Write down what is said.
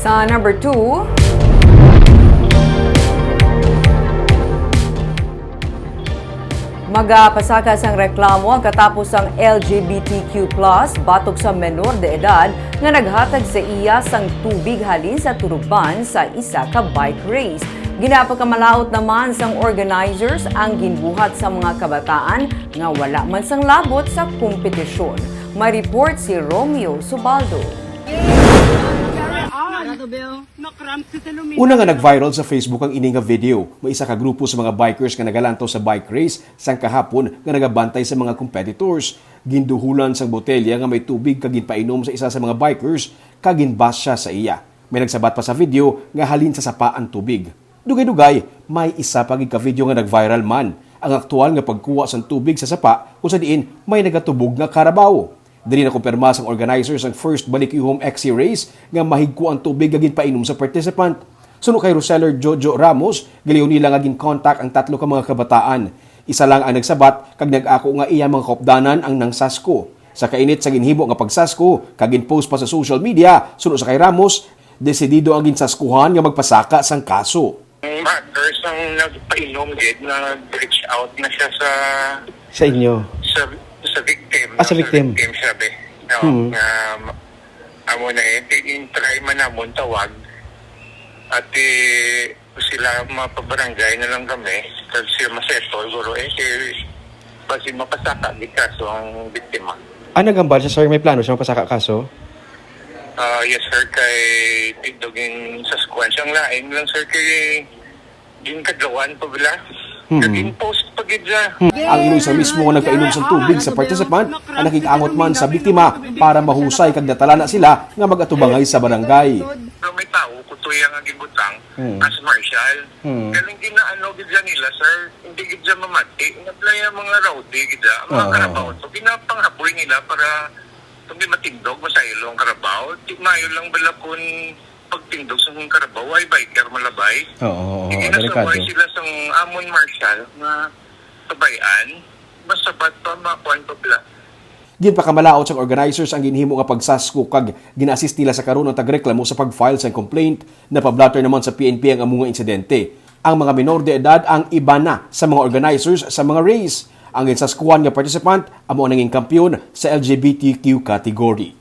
Sa number 2, magapasakas ang reklamo ang katapos ang LGBTQ+ batok sa menor de edad nga naghatag sa iya sang tubig halin sa turugban sa isa ka bike race. Ginapagkamalaot naman sang organizers ang ginbuhat sa mga kabataan nga wala man sang labot sa kompetisyon. May report si Romeo Subaldo. Una nga nag-viral sa Facebook ang ining nga video. May isa ka grupo sa mga bikers nga nagalantaw sa bike race sang kahapon nga nagabantay sa mga competitors. Ginduhulan sang botelya nga may tubig kag ginpainom sa isa sa mga bikers kag ginbas siya sa iya. May nagsabat pa sa video nga halin sa sapa ang tubig. Dugay-dugay, may isa pa gid ka video nga nag-viral man. Ang aktual nga pagkuha sang tubig sa sapa kung sa diin may nagatubog nga karabaw. Dili na kumpirma sang organizers ang first Balikihom XC race nga mahigko ang tubig gagin painom sa participant. Suno kay Roseller Jojo Ramos, giliw nila nga gin-contact ang tatlo ka mga kabataan. Isa lang ang nagsabat kag nag-ako nga iya mga kopdanan ang nangsasko. Sa kainit sa ginhimo nga pagsasko, kag gin-post pa sa social media, suno sa kay Ramos, desidido ang ginsaskuhan nga magpasaka sang kaso. Mothers ang nagpainom gid na reach out na siya Sa inyo? sa victim. Sa victim. Sabi. No, amo na try man namon tawag at sila mapabarangay na lang kami kasi siya masettle guro basi mapasaka di kaso ang biktima. Nagambal siya, sir, may plano siya mapasaka kaso? Yes sir, kay tidogin sa squad siyang lain lang sir kay din kagawan pa bila. Naging post pa gid siya. Ang inuy sa mismo nga nagpainom sa tubig sa participant ang nakikangot man sa biktima para mahusay kag natala na sila nga mag-atubangay sa barangay. Pero may tao kutuyang ang gibutang as marshal. Kaya hindi na gid siya nila sir, hindi gid siya mamati. Inaplay ang mga rowdy gid siya. Ang mga karabaw. So pinapanghaboy nila para hindi matindog masaylo ang karabaw. Mayo lang bala kun pagtindog sa mga karabaw ay biker malabay. Hindi nasaway sila sa amon marshal na sabayan. Basta ba't pa makuhan pa pala. Ginpakamalaot sa organizers ang ginhimo nga pagsasko kag gina-assist nila sa karon ng tagreklamo sa pag-file sa complaint na pablatter naman sa PNP ang among insidente. Ang mga minor de edad ang iba na sa mga organizers sa mga race. Ang ginsaskuhan nga participant amo nanging kampiyon sa LGBTQ category.